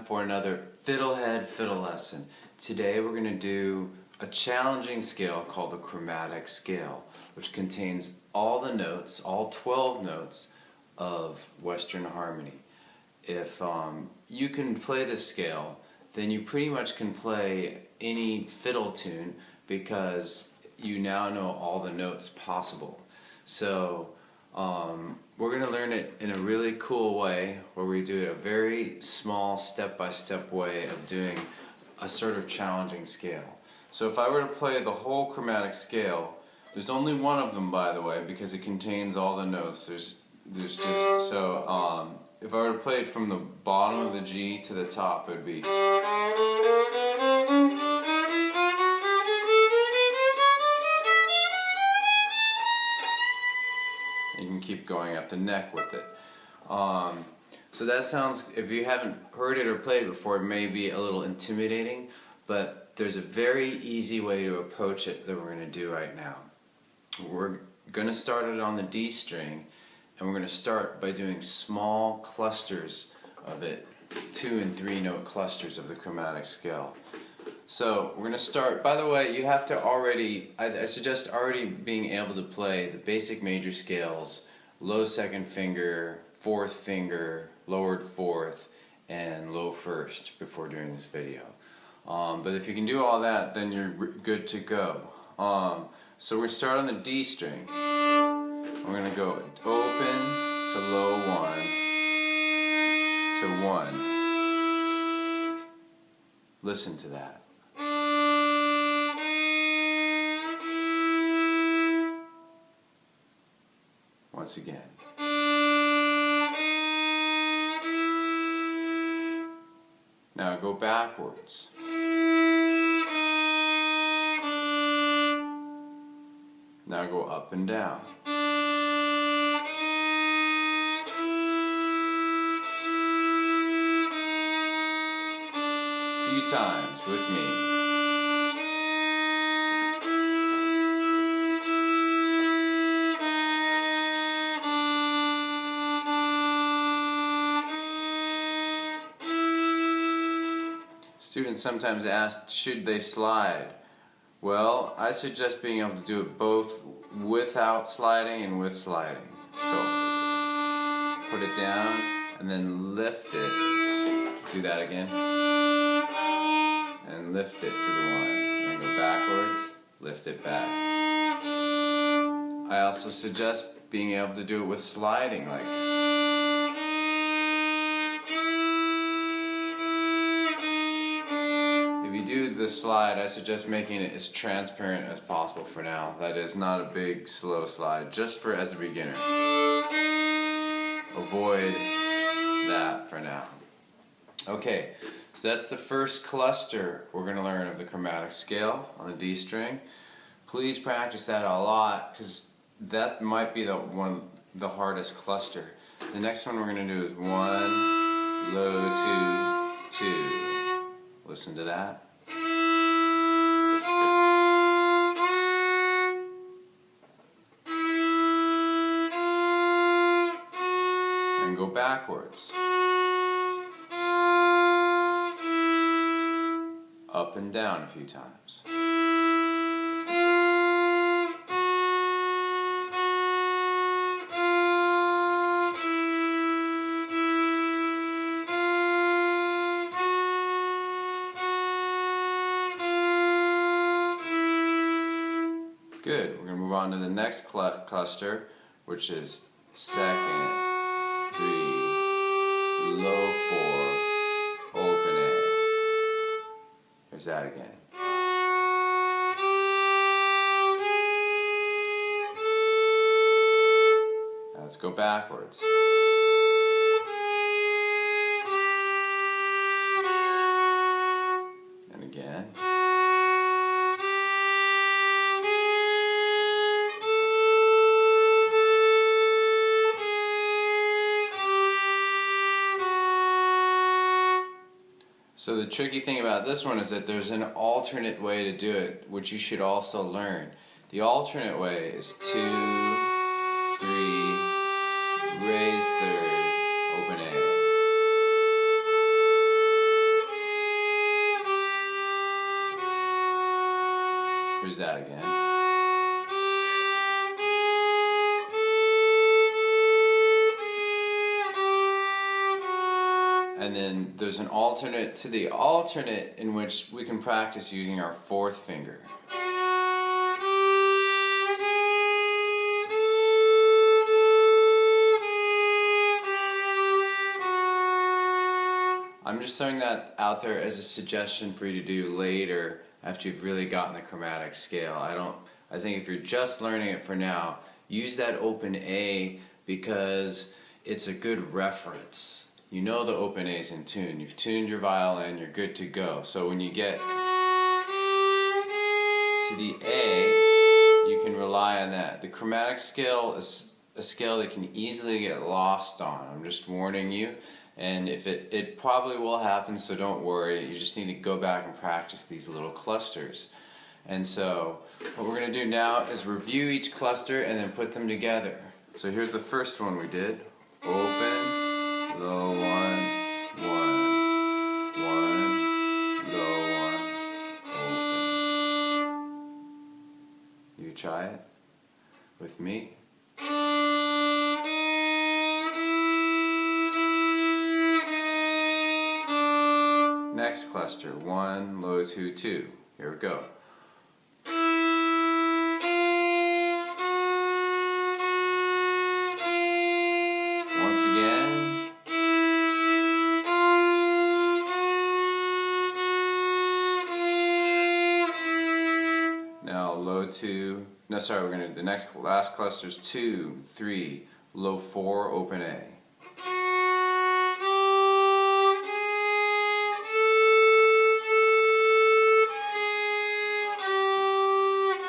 time for another FiddleHed fiddle lesson. Today we're going to do a challenging scale called the chromatic scale, which contains all the notes, all 12 notes of Western harmony. If you can play this scale, then you pretty much can play any fiddle tune because you now know all the notes possible. So we're going to learn it in a really cool way where we do it a very small step-by-step way of doing a sort of challenging scale. So if I were to play the whole chromatic scale, there's only one of them, by the way, because it contains all the notes. There's just so if I were to play it from the bottom of the G to the top, it would be. You can keep going up the neck with it. So that sounds, if you haven't heard it or played it before, it may be a little intimidating, but there's a very easy way to approach it that we're going to do right now. We're going to start it on the D string, and we're going to start by doing small clusters of it, 2 and 3 note clusters of the chromatic scale. So we're going to start, by the way, you have to already, I suggest already being able to play the basic major scales, low second finger, fourth finger, lowered fourth, and low first before doing this video. But if you can do all that, then you're good to go. So we're start on the D string. We're going to go open to low 1 to 1. Listen to that. Once again. Now go backwards. Now go up and down. A few times with me. Students sometimes ask, should they slide? Well, I suggest being able to do it both without sliding and with sliding. So, put it down and then lift it. Do that again. And lift it to the 1. And go backwards, lift it back. I also suggest being able to do it with sliding, like. If you do the slide, I suggest making it as transparent as possible for now. That is, not a big, slow slide, just for as a beginner. Avoid that for now. Okay, so that's the first cluster we're going to learn of the chromatic scale on the D string. Please practice that a lot, because that might be the hardest cluster. The next one we're going to do is 1, low, 2, 2. Listen to that. And go backwards. Up and down a few times. Good. We're going to move on to the next cluster, which is second, 3, low 4, open A. Here's that again. Now let's go backwards. And again. So the tricky thing about this one is that there's an alternate way to do it, which you should also learn. The alternate way is 2, 3, raise third, open A. Here's that again. And then there's an alternate to the alternate in which we can practice using our fourth finger. I'm just throwing that out there as a suggestion for you to do later after you've really gotten the chromatic scale. I think if you're just learning it for now, use that open A because it's a good reference. You know the open A is in tune. You've tuned your violin, you're good to go. So when you get to the A, you can rely on that. The chromatic scale is a scale that can easily get lost on. I'm just warning you. And if it probably will happen, so don't worry. You just need to go back and practice these little clusters. And so what we're going to do now is review each cluster and then put them together. So here's the first one we did. Open, low one, one, low one, open. You try it with me. Next cluster, 1, low 2, 2. Here we go. Once again. Now low 2, no sorry, we're going to do the last cluster is 2, 3, low 4, open A.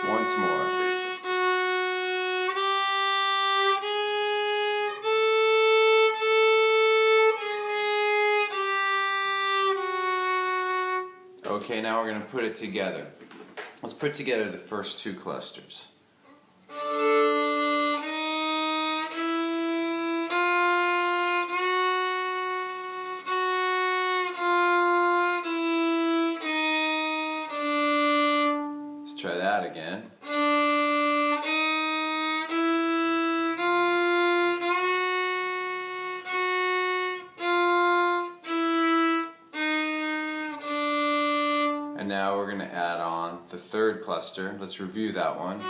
Once more. Okay, now we're going to put it together. Let's put together the first two clusters. Let's try that again. And now we're going to add on the third cluster. Let's review that one.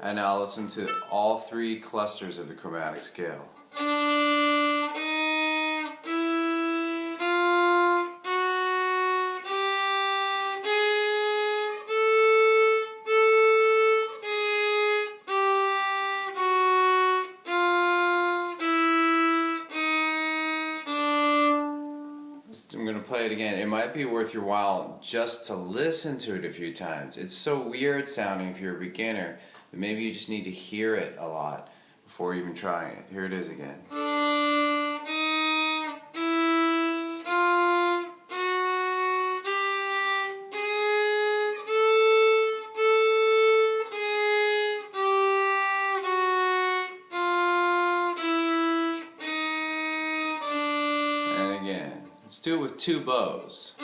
And now listen to all three clusters of the chromatic scale. I'm going to play it again. It might be worth your while just to listen to it a few times. It's so weird sounding if you're a beginner, but maybe you just need to hear it a lot before even trying it. Here it is again. And again. Let's do it with two bows.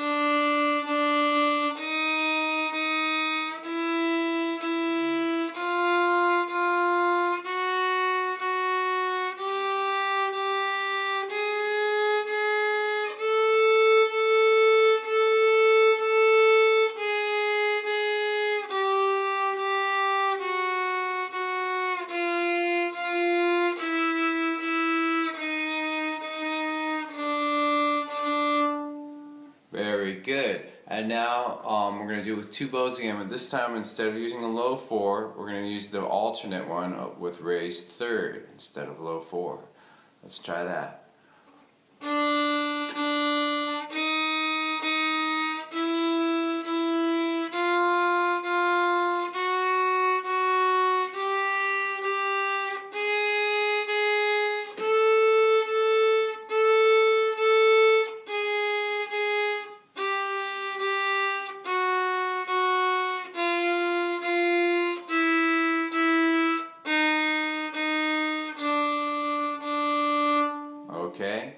Very good. And now we're going to do it with two bows again, but this time instead of using the low 4, we're going to use the alternate one with raised third instead of low 4. Let's try that. Okay,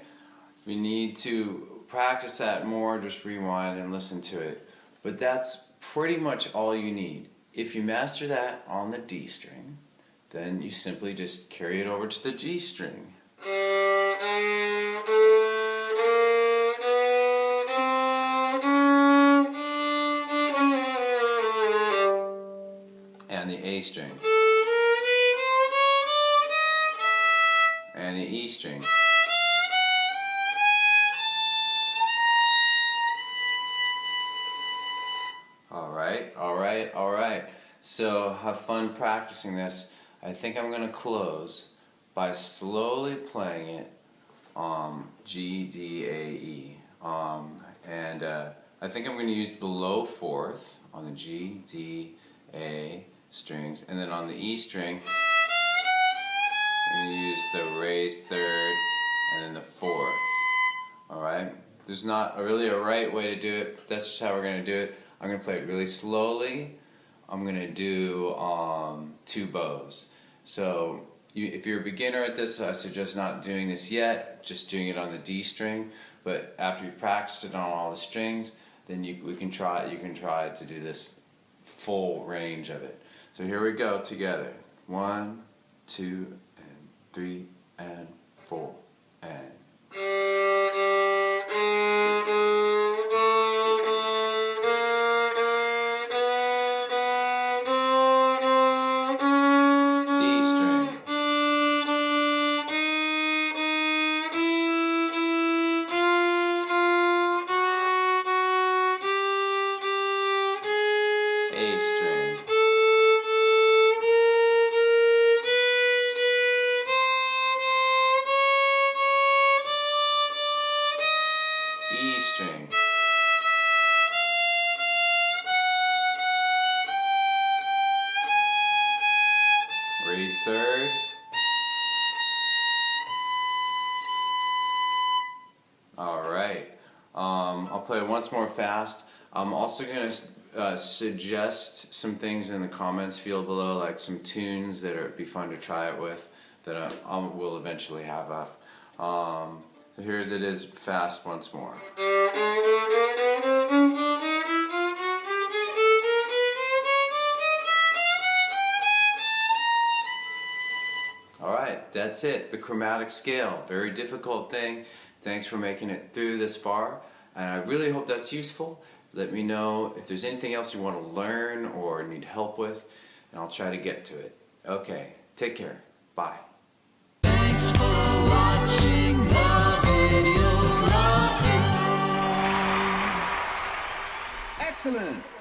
if you need to practice that more, just rewind and listen to it. But that's pretty much all you need. If you master that on the D string, then you simply just carry it over to the G string. And the A string. And the E string. Alright. So have fun practicing this. I think I'm going to close by slowly playing it G, D, A, E. I think I'm going to use the low fourth on the G, D, A strings, and then on the E string I'm going to use the raised third and then the fourth. Alright? There's not really a right way to do it, but that's just how we're going to do it. I'm going to play it really slowly. I'm going to do 2 bows. So if you're a beginner at this, I suggest not doing this yet, just doing it on the D string. But after you've practiced it on all the strings, then you can try to do this full range of it. So here we go together. 1, 2, and 3, and 4, and. A string, E string, raised third, alright, I'll play it once more fast. I'm also going to suggest some things in the comments field below, like some tunes that would be fun to try it with, that I will eventually have up. So here's it is fast once more. Alright, that's it. The chromatic scale. Very difficult thing. Thanks for making it through this far. And I really hope that's useful. Let me know if there's anything else you want to learn or need help with, and I'll try to get to it. Okay, take care. Bye. Thanks for watching the video. Love you. Excellent!